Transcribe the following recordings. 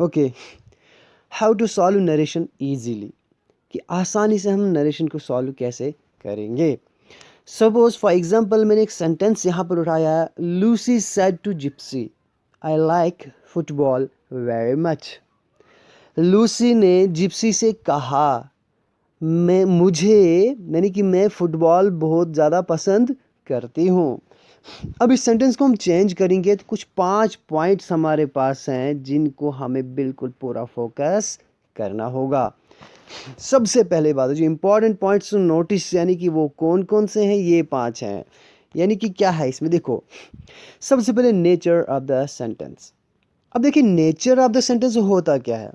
Okay, how to solve narration easily, कि आसानी से हम नरेशन को सॉल्व कैसे करेंगे। सपोज फॉर एग्जाम्पल मैंने एक सेंटेंस यहाँ पर उठाया है, Lucy said to Gypsy I like football very much. Lucy ने जिप्सी से कहा मैं फुटबॉल बहुत ज़्यादा पसंद करती हूँ। अब इस सेंटेंस को हम चेंज करेंगे तो कुछ 5 पॉइंट्स हमारे पास हैं जिनको हमें बिल्कुल पूरा फोकस करना होगा। सबसे पहले बात जो इंपॉर्टेंट पॉइंट्स नोटिस, यानी कि वो कौन कौन से हैं, ये 5 हैं। यानी कि क्या है इसमें, देखो सबसे पहले नेचर ऑफ द सेंटेंस। अब देखिए नेचर ऑफ द सेंटेंस होता क्या है,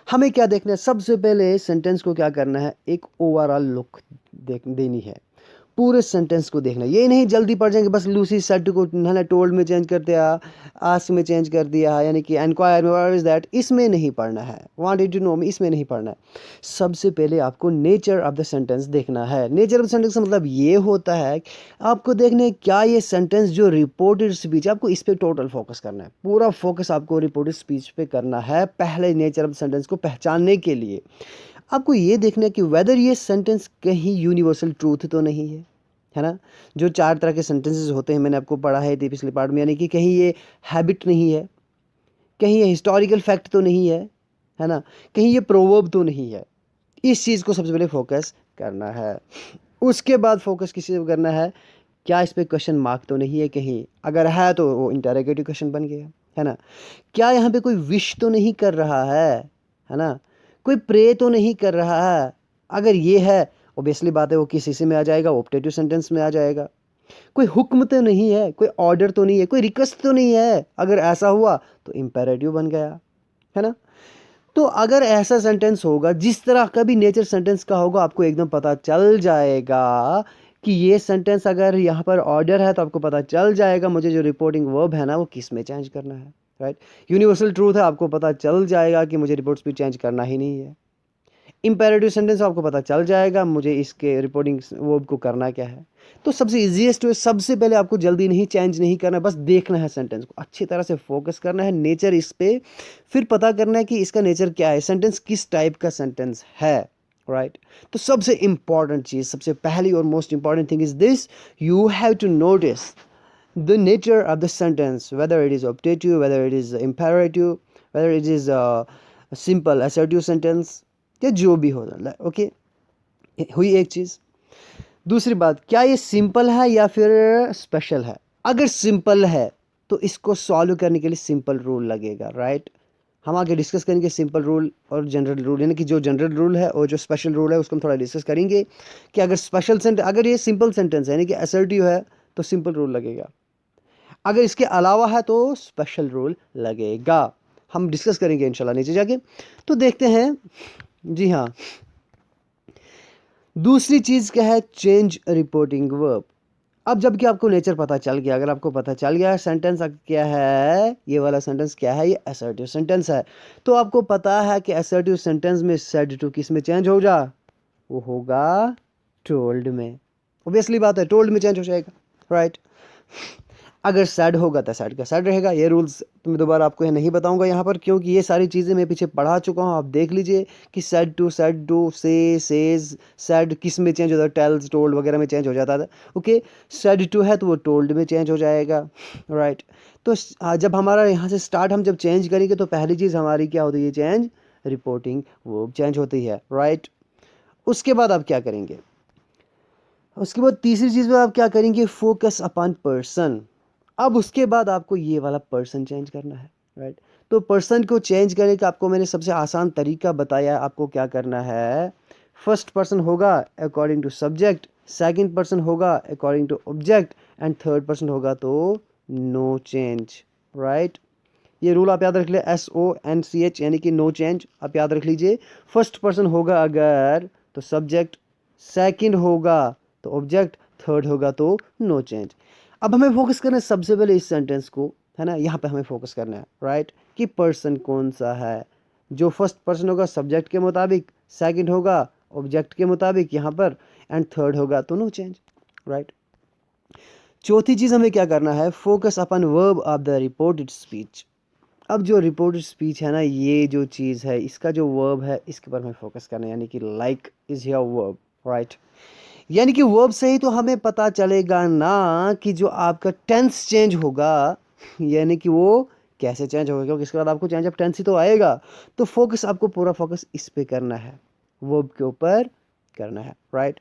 हमें क्या देखना है, सबसे पहले सेंटेंस को क्या करना है, एक ओवरऑल लुक देनी है, पूरे सेंटेंस को देखना। ये नहीं जल्दी पढ़ जाएंगे बस लूसी सेड को है ना टोल्ड में चेंज कर दिया, आस्क में चेंज कर दिया, यानी कि एनक्वायर में व्हाट इज दैट, इसमें नहीं पढ़ना है, वांटेड टू नो में इसमें नहीं पढ़ना है। सबसे पहले आपको नेचर ऑफ द सेंटेंस देखना है। नेचर ऑफ द सेंटेंस का मतलब ये होता है आपको देखना है क्या ये सेंटेंस जो रिपोर्टेड स्पीच, आपको इस पर टोटल फोकस करना है, पूरा फोकस आपको रिपोर्टेड स्पीच पे करना है। पहले नेचर ऑफ द सेंटेंस को पहचानने के लिए आपको ये देखना है कि वेदर ये सेंटेंस कहीं यूनिवर्सल ट्रूथ तो नहीं है ना। जो 4 तरह के सेंटेंसेस होते हैं मैंने आपको पढ़ा है थी पिछले पार्ट में, यानी कि कहीं ये हैबिट नहीं है, कहीं ये हिस्टोरिकल फैक्ट तो नहीं है ना, कहीं ये प्रोवर्ब तो नहीं है। इस चीज़ को सबसे पहले फोकस करना है। उसके बाद फोकस किसी को करना है, क्या इस पर क्वेश्चन मार्क तो नहीं है कहीं, अगर है तो वो इंटरोगेटिव क्वेश्चन बन गया, है ना। क्या यहाँ पे कोई विश तो नहीं कर रहा है ना, कोई प्रे तो नहीं कर रहा है। अगर ये है ऑब्वियसली बात है वो किस हिस्से में आ जाएगा, ऑप्टेटिव सेंटेंस में आ जाएगा। कोई हुक्म तो नहीं है, कोई ऑर्डर तो नहीं है, कोई रिक्वेस्ट तो नहीं है, अगर ऐसा हुआ तो इंपेरेटिव बन गया, है ना। तो अगर ऐसा सेंटेंस होगा जिस तरह का भी नेचर सेंटेंस का होगा, आपको एकदम पता चल जाएगा कि ये सेंटेंस अगर यहाँ पर ऑर्डर है तो आपको पता चल जाएगा मुझे जो रिपोर्टिंग वर्ब है ना वो किस में चेंज करना है, राइट। यूनिवर्सल ट्रूथ है, आपको पता चल जाएगा कि मुझे रिपोर्ट्स भी चेंज करना ही नहीं है। इंपेरेटिव सेंटेंस आपको पता चल जाएगा मुझे इसके रिपोर्टिंग वर्ब को करना क्या है। तो सबसे इजीएस्ट वे, सबसे पहले आपको जल्दी नहीं चेंज नहीं करना, बस देखना है सेंटेंस को अच्छी तरह से फोकस करना है नेचर इस पे, फिर पता करना है कि इसका नेचर क्या है, सेंटेंस किस टाइप का सेंटेंस है, राइट। तो सबसे इंपॉर्टेंट चीज, सबसे पहली और most important thing is this, you have to notice the nature of the sentence, whether it is optative, whether it is imperative, whether it is a simple assertive sentence, या जो भी हो। ओके, हुई एक चीज़। दूसरी बात, क्या ये सिंपल है या फिर स्पेशल है। अगर सिंपल है तो इसको सॉल्व करने के लिए सिंपल रूल लगेगा, राइट। हम आगे डिस्कस करेंगे सिंपल रूल और जनरल रूल, यानी कि जो जनरल रूल है और जो स्पेशल रूल है उसको हम थोड़ा डिस्कस करेंगे कि अगर स्पेशल सेंटेंस, अगर ये सिंपल सेंटेंस है यानी कि असर्टिव है तो सिंपल रूल लगेगा, अगर इसके अलावा है तो स्पेशल रूल लगेगा। हम डिस्कस करेंगे इंशाल्लाह नीचे जाके। तो देखते हैं, जी हाँ, दूसरी चीज़ क्या है, चेंज रिपोर्टिंग वर्ब। अब जबकि आपको नेचर पता चल गया, अगर आपको पता चल गया सेंटेंस क्या है, ये वाला सेंटेंस क्या है, ये असर्टिव सेंटेंस है, तो आपको पता है कि असर्टिव सेंटेंस में सेड टू किस में चेंज हो जा, वो होगा टोल्ड में। ऑब्वियसली बात है टोल्ड में चेंज हो जाएगा, राइट। अगर सैड होगा तो सैड का सैड रहेगा। ये रूल्स तो मैं दोबारा आपको नहीं बताऊंगा यहाँ पर, क्योंकि ये सारी चीज़ें मैं पीछे पढ़ा चुका हूँ। आप देख लीजिए कि सैड टू से, सेज, सैड किस में चेंज होता है, टेल्स, टोल्ड वगैरह में चेंज हो जाता था। ओके, सैड टू है तो वो टोल्ड में चेंज हो जाएगा, राइट। तो जब हमारा यहाँ से स्टार्ट हम जब चेंज करेंगे तो पहली चीज़ हमारी क्या होती है, चेंज रिपोर्टिंग वो चेंज होती है, राइट। उसके बाद आप क्या करेंगे, उसके बाद तीसरी चीज़ में आप क्या करेंगे, फोकस अपॉन पर्सन। अब उसके बाद आपको ये वाला पर्सन चेंज करना है, राइट। तो पर्सन को चेंज करने का आपको मैंने सबसे आसान तरीका बताया। आपको क्या करना है, फर्स्ट पर्सन होगा according to subject, second person होगा according to object, and third person होगा तो नो चेंज, राइट। ये रूल आप याद रख लीजिए, SONCH यानी कि नो चेंज, आप याद रख लीजिए। फर्स्ट पर्सन होगा अगर तो सब्जेक्ट, सेकंड होगा तो ऑब्जेक्ट, थर्ड होगा तो नो चेंज। अब हमें फोकस करना है सबसे पहले इस सेंटेंस को, है ना, यहाँ पे हमें फोकस करना है, राइट, कि पर्सन कौन सा है। जो फर्स्ट पर्सन होगा सब्जेक्ट के मुताबिक, सेकंड होगा ऑब्जेक्ट के मुताबिक यहाँ पर, एंड थर्ड होगा तो नो चेंज, राइट। चौथी चीज़ हमें क्या करना है, focus upon verb of the reported speech. अब जो रिपोर्टेड स्पीच है ना, ये जो चीज़ है, इसका जो वर्ब है इसके ऊपर हमें फोकस करना है, यानी कि like is your verb, right. यानी कि वर्ब से ही तो हमें पता चलेगा ना कि जो आपका टेंस चेंज होगा, यानी कि वो कैसे चेंज होगा, क्योंकि इसके बाद आपको चेंज ऑफ टेंस ही तो आएगा। तो फोकस आपको पूरा फोकस इस पे करना है, वर्ब के ऊपर करना है, राइट।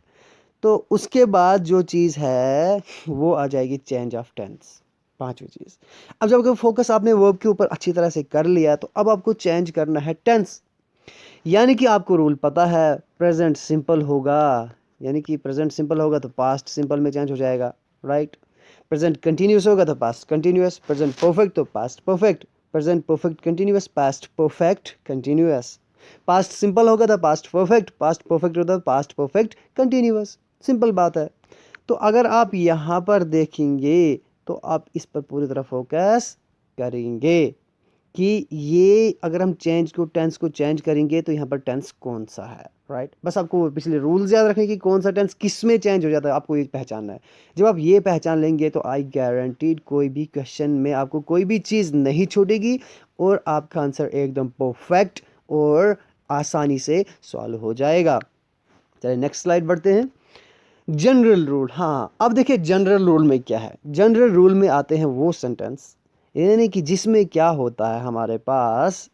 तो उसके बाद जो चीज़ है वो आ जाएगी चेंज ऑफ टेंस, पांचवी चीज़। अब जब आपका फोकस आपने वर्ब के ऊपर अच्छी तरह से कर लिया, तो अब आपको चेंज करना है टेंस। यानी कि आपको रूल पता है, प्रेजेंट सिंपल होगा, यानी कि प्रेजेंट सिंपल होगा तो पास्ट सिंपल में चेंज हो जाएगा, राइट। प्रेजेंट कंटिन्यूस होगा तो पास्ट कंटिन्यूस, प्रेजेंट परफेक्ट तो past perfect, present perfect continuous, past perfect continuous. Past simple होगा तो पास्ट परफेक्ट, पास्ट परफेक्ट होता है पास्ट परफेक्ट कंटिन्यूस। सिंपल बात है। तो अगर आप यहाँ पर देखेंगे तो आप इस पर पूरी तरह फोकस करेंगे कि ये अगर हम टेंस को चेंज करेंगे तो यहाँ पर टेंस कौन सा है, राइट। बस आपको पिछले रूल्स याद रखने की, कौन सा टेंस किस में चेंज हो जाता है आपको ये पहचानना है। जब आप ये पहचान लेंगे तो आई गारंटीड कोई भी क्वेश्चन में आपको कोई भी चीज़ नहीं छूटेगी और आपका आंसर एकदम परफेक्ट और आसानी से सॉल्व हो जाएगा। चलिए नेक्स्ट स्लाइड बढ़ते हैं। जनरल रूल, हाँ अब देखिए जनरल रूल में क्या है। जनरल रूल में आते हैं वो सेंटेंस, यानी कि जिसमें क्या होता है, हमारे पास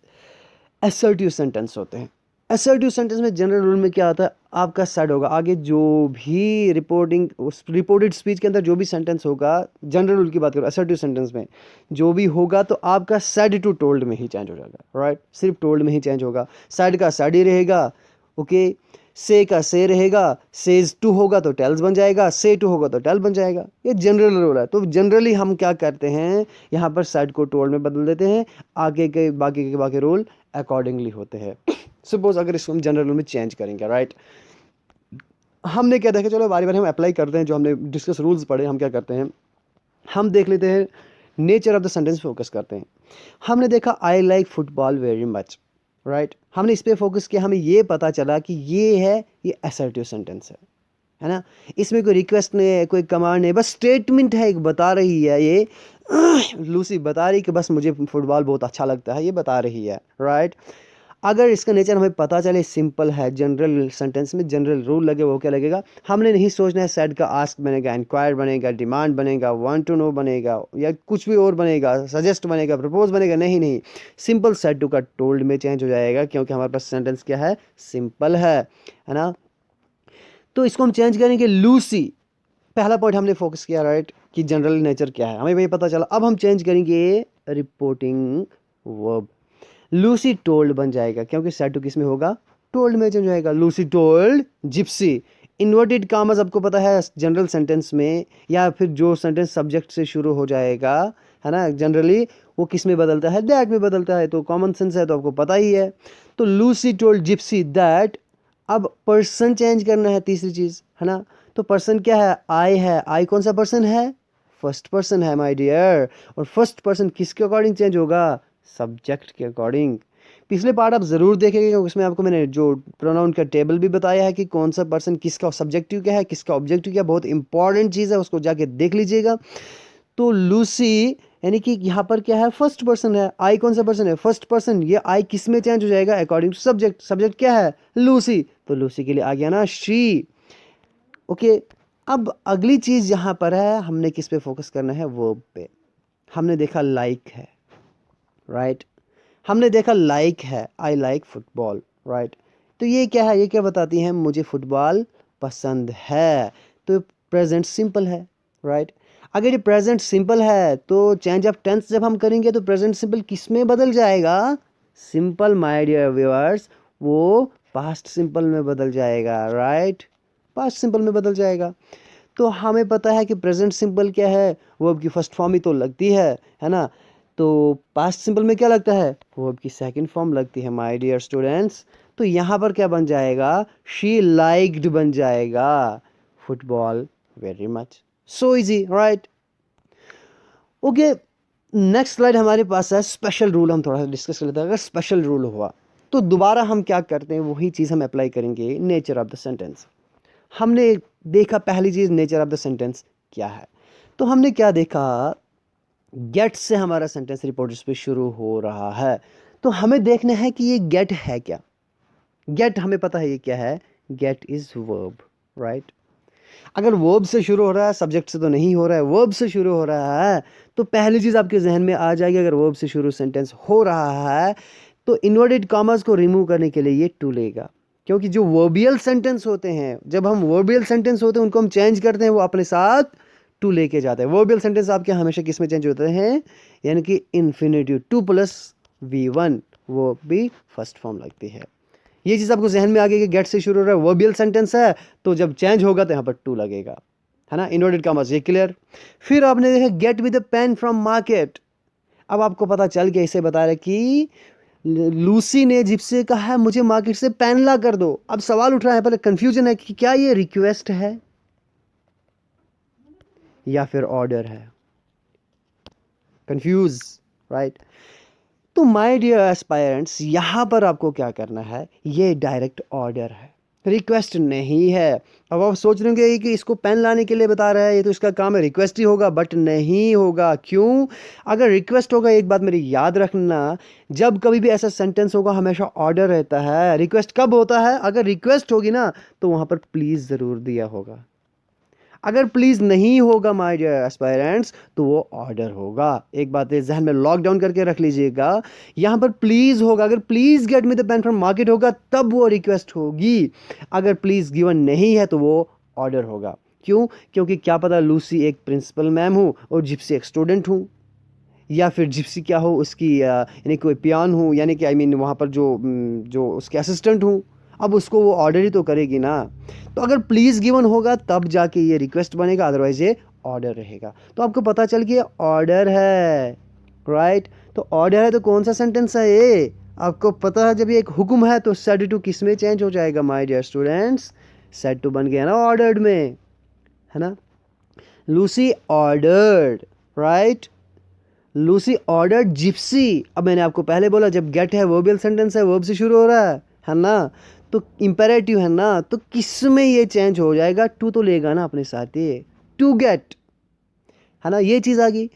असर्टिव सेंटेंस होते हैं। असर्टिव सेंटेंस में जनरल रूल में क्या होता है, आपका सेड होगा आगे, जो भी रिपोर्टेड स्पीच के अंदर जो भी सेंटेंस होगा, जनरल रूल की बात करो, असर्टिव सेंटेंस में जो भी होगा तो आपका सेड टू टोल्ड में ही चेंज हो जाएगा, राइट। सिर्फ टोल्ड में ही चेंज होगा, सेड का सेड ही रहेगा, ओके। से का से रहेगा, सेज टू होगा तो टेल्स बन जाएगा, से टू होगा तो टेल बन जाएगा। ये जनरल रूल है। तो जनरली हम क्या करते हैं, यहाँ पर सेड को टोल्ड में बदल देते हैं, आगे के बाकी रूल अकॉर्डिंगली होते हैं। सपोज अगर इसको हम जनरल रूल में चेंज करेंगे, राइट। हमने क्या देखा, चलो बारी बारी हम अप्लाई करते हैं, जो हमने डिस्कस रूल्स पढ़े हम क्या करते हैं, हम देख लेते हैं, nature of the sentence focus करते हैं। हमने देखा आई like football very much, right. हमने इस पे फोकस किया, हमें ये पता चला कि ये असर्टिव सेंटेंस है ना। इसमें कोई रिक्वेस्ट नहीं है, कोई कमांड नहीं, बस स्टेटमेंट है, एक बता रही है ये लूसी बता रही कि बस मुझे फुटबॉल बहुत अच्छा लगता है, ये बता रही है, राइट। अगर इसका नेचर हमें पता चले सिंपल है, जनरल सेंटेंस में जनरल रूल लगे, वो क्या लगेगा, हमने नहीं सोचना है सेड का आस्क बनेगा, इंक्वायर बनेगा, डिमांड बनेगा, वांट टू नो बनेगा, या कुछ भी और बनेगा, सजेस्ट बनेगा, प्रपोज बनेगा, नहीं, सिंपल सेड टू का टोल्ड में चेंज हो जाएगा, क्योंकि हमारे पास सेंटेंस क्या है, सिंपल है ना। तो इसको हम चेंज करेंगे लूसी, पहला पॉइंट हमने फोकस किया, राइट, कि जनरल नेचर क्या है, हमें वही पता चला। अब हम चेंज करेंगे रिपोर्टिंग वर्ब, लूसी टोल्ड बन जाएगा, क्योंकि सेड टू किस में होगा, टोल्ड में चेंज होएगा। Lucy told Gypsy, inverted commerce आपको पता है जनरल सेंटेंस में, या फिर जो सेंटेंस सब्जेक्ट से शुरू हो जाएगा, है ना, जनरली वो किस में बदलता है, दैट में बदलता है। तो कॉमन सेंस है तो आपको पता ही है। तो लूसी टोल्ड जिप्सी दैट, अब पर्सन चेंज करना है, तीसरी चीज़, है ना। तो पर्सन क्या है, आई है, आई कौन सा पर्सन है, फर्स्ट पर्सन है माय डियर। और फर्स्ट पर्सन किसके अकॉर्डिंग चेंज होगा, सब्जेक्ट के अकॉर्डिंग। पिछले पार्ट आप ज़रूर देखेंगे, क्योंकि उसमें आपको मैंने जो प्रोनाउन का टेबल भी बताया है कि कौन सा पर्सन किसका सब्जेक्टिव क्या है, किसका ऑब्जेक्टिव क्या, बहुत इंपॉर्टेंट चीज़ है, उसको जाके देख लीजिएगा। तो लूसी यानी कि यहाँ पर क्या है, फर्स्ट पर्सन है, आई कौन सा पर्सन है, फर्स्ट पर्सन। ये आई किस में चेंज हो जाएगा, अकॉर्डिंग टू सब्जेक्ट, सब्जेक्ट क्या है, लूसी, तो लूसी के लिए आ गया ना शी, ओके। अब अगली चीज़ यहाँ पर है, हमने किस पे फोकस करना है, वर्ब पे। हमने देखा लाइक है, राइट, हमने देखा लाइक है, आई लाइक फुटबॉल, राइट। तो ये क्या है, ये क्या बताती हैं, मुझे फुटबॉल पसंद है। तो प्रेजेंट सिंपल है, राइट। अगर ये प्रेजेंट सिंपल है तो चेंज ऑफ टेंस जब हम करेंगे तो प्रेजेंट सिंपल किस में बदल जाएगा, सिंपल माय डियर व्यूअर्स, वो पास्ट सिंपल में बदल जाएगा, राइट, पास्ट सिंपल में बदल जाएगा। तो हमें पता है कि प्रेजेंट सिंपल क्या है, वर्ब की फर्स्ट फॉर्म ही तो लगती है ना। तो पास्ट सिंपल में क्या लगता है, वर्ब की सेकंड फॉर्म लगती है माय डियर स्टूडेंट्स। तो यहाँ पर क्या बन जाएगा, शी लाइक्ड बन जाएगा football very much, so easy, right, okay. Next slide हमारे पास है स्पेशल रूल, हम थोड़ा सा डिस्कस कर लेते हैं। अगर स्पेशल रूल हुआ तो दोबारा हम क्या करते हैं, वही चीज़ हम अप्लाई करेंगे, नेचर ऑफ द सेंटेंस। हमने देखा पहली चीज़, नेचर ऑफ द सेंटेंस क्या है। तो हमने क्या देखा, गेट से हमारा सेंटेंस रिपोर्ट इस पे शुरू हो रहा है। तो हमें देखना है कि ये गेट है क्या। गेट हमें पता है ये क्या है, गेट इज वर्ब, राइट। अगर वर्ब से शुरू हो रहा है, सब्जेक्ट से तो नहीं हो रहा है, वर्ब से शुरू हो रहा है, तो पहली चीज आपके जहन में आ जाएगी, अगर वर्ब से शुरू सेंटेंस हो रहा है तो इन्वर्टेड कॉमास को रिमूव करने के लिए ये टू लेगा। क्योंकि जो वर्बियल सेंटेंस होते हैं, जब हम वर्बियल सेंटेंस होते हैं उनको हम चेंज करते हैं, वो अपने साथ टू लेके जाते हैं। वर्बियल सेंटेंस आपके हमेशा किस में चेंज होते हैं, यानी कि इन्फिनेटिव, टू प्लस V1, वो भी फर्स्ट फॉर्म लगती है। ये चीज़ आपको जहन में आ गई कि गेट से शुरू हो रहा है, वर्बियल सेंटेंस है, तो जब चेंज होगा तो यहाँ पर टू लगेगा, है ना, इन्वर्टेड कॉमास, ये क्लियर। फिर आपने देखा get with a pen from market. अब आपको पता चल गया, इसे बता रहे कि लूसी ने जिपसे कहा है मुझे मार्केट से पेन ला कर दो। अब सवाल उठ रहा है, पहले कंफ्यूजन है कि क्या ये रिक्वेस्ट है या फिर ऑर्डर है, कंफ्यूज, राइट। तो माय डियर एस्पायरेंट्स, यहां पर आपको क्या करना है, ये डायरेक्ट ऑर्डर है, रिक्वेस्ट नहीं है। अब आप सोच रहे होंगे कि इसको पेन लाने के लिए बता रहा है, ये तो इसका काम है, रिक्वेस्ट ही होगा, बट नहीं होगा। क्यों? अगर रिक्वेस्ट होगा, एक बात मेरी याद रखना, जब कभी भी ऐसा सेंटेंस होगा हमेशा ऑर्डर रहता है। रिक्वेस्ट कब होता है? अगर रिक्वेस्ट होगी ना तो वहां पर प्लीज जरूर दिया होगा। अगर प्लीज नहीं होगा माय डियर एस्पायरेंट्स, तो वो ऑर्डर होगा। एक बात है जहन में लॉक डाउन करके रख लीजिएगा, यहां पर प्लीज होगा। अगर please get me the pen from market होगा तब वो रिक्वेस्ट होगी। अगर प्लीज गिवन नहीं है तो वो ऑर्डर होगा। क्यों? क्योंकि क्या पता लूसी एक प्रिंसिपल मैम हो और जिप्सी एक स्टूडेंट हूँ, या फिर जिप्सी क्या हो उसकी यानी कोई पियान हो, यानी कि आई मीन वहाँ पर जो उसके असिस्टेंट हूँ। अब उसको वो ऑर्डर ही तो करेगी ना। तो अगर प्लीज़ गिवन होगा तब जाके ये रिक्वेस्ट बनेगा, अदरवाइज ये ऑर्डर रहेगा। तो आपको पता चल गया ऑर्डर है, राइट। तो ऑर्डर है तो कौन सा सेंटेंस है ये? आपको पता है जब ये एक हुक्म है तो सेड टू किस में चेंज हो जाएगा my dear students? Said to बन गया ना ऑर्डर्ड में, है ना। Lucy ordered, right. Lucy ordered Gypsy. अब मैंने आपको पहले बोला जब गेट है वर्बियल सेंटेंस है, वर्ब से शुरू हो रहा है ना, तो इंपेरेटिव है ना, तो किस में ये चेंज हो जाएगा? टू तो लेगा ना अपने साथ, ये टू गेट, है ना, ये चीज़ आ गई।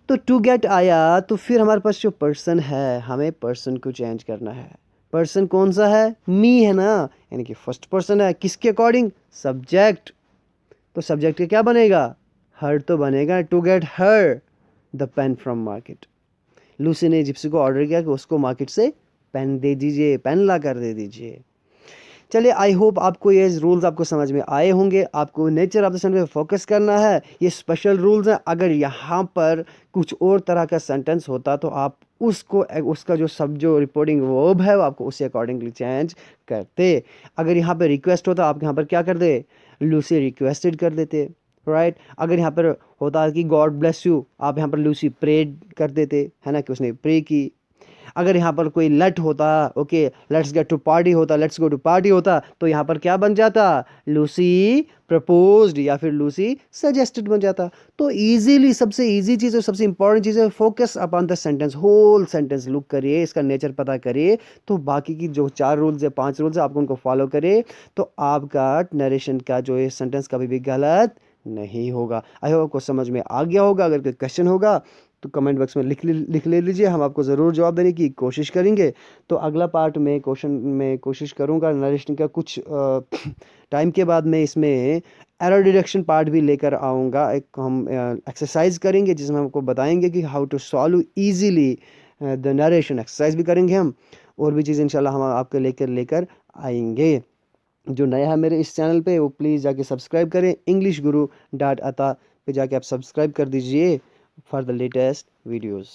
तो टू गेट आया तो फिर हमारे पास जो पर्सन है, हमें पर्सन को चेंज करना है। पर्सन कौन सा है? मी है ना, यानी कि फर्स्ट पर्सन है, किसके अकॉर्डिंग? सब्जेक्ट। तो सब्जेक्ट का क्या बनेगा? हर तो बनेगा। To get her the pen from market. Lucy ने जिप्सी को ऑर्डर किया कि उसको मार्केट से पेन दे दीजिए, पेन ला कर दे दीजिए। चलिए, आई होप आपको ये रूल्स आपको समझ में आए होंगे। आपको नेचर ऑफ द सेंटेंस पे फोकस करना है, ये स्पेशल रूल्स हैं। अगर यहाँ पर कुछ और तरह का सेंटेंस होता तो आप उसको उसका जो रिपोर्टिंग वर्ब है वो आपको उसी अकॉर्डिंगली चेंज करते। अगर यहाँ पर रिक्वेस्ट होता आप यहाँ पर क्या कर दे? लूसी रिक्वेस्टेड कर देते, राइट। अगर यहाँ पर होता कि गॉड ब्लेस यू, आप यहाँ पर लूसी प्रेड कर देते, है ना, कि उसने प्रे की। अगर यहाँ पर कोई लेट होता, okay let's get to party होता, लेट्स गो टू पार्टी होता, तो यहाँ पर क्या बन जाता? लूसी प्रपोज्ड या फिर लूसी सजेस्टेड बन जाता। तो इजीली सबसे इजी चीज़ और सबसे इंपॉर्टेंट चीज़ है focus upon the sentence, whole sentence look करिए, इसका नेचर पता करिए। तो बाकी की जो 4 रूल्स है 5 रूल्स है आपको उनको फॉलो करिए, तो आपका नरेशन का जो ये सेंटेंस कभी भी गलत नहीं होगा। आई होप आपको समझ में आ गया होगा। अगर कोई क्वेश्चन होगा तो कमेंट बॉक्स में लिख ले लीजिए, हम आपको ज़रूर जवाब देने की कोशिश करेंगे। तो अगला पार्ट में क्वेश्चन में कोशिश करूंगा नरेशन का कुछ टाइम के बाद मैं इसमें एरर डिडक्शन पार्ट भी लेकर आऊँगा। एक हम एक्सरसाइज करेंगे जिसमें हमको बताएंगे कि how to solve easily the narration. Exercise भी करेंगे हम, और भी चीज़ इंशाल्लाह हम आपके लेकर आएंगे। जो नया है मेरे इस चैनल पे वो प्लीज़ जाके सब्सक्राइब करें, इंग्लिश गुरु डॉट अता पे जाके आप सब्सक्राइब कर दीजिए फॉर द लेटेस्ट वीडियोज़।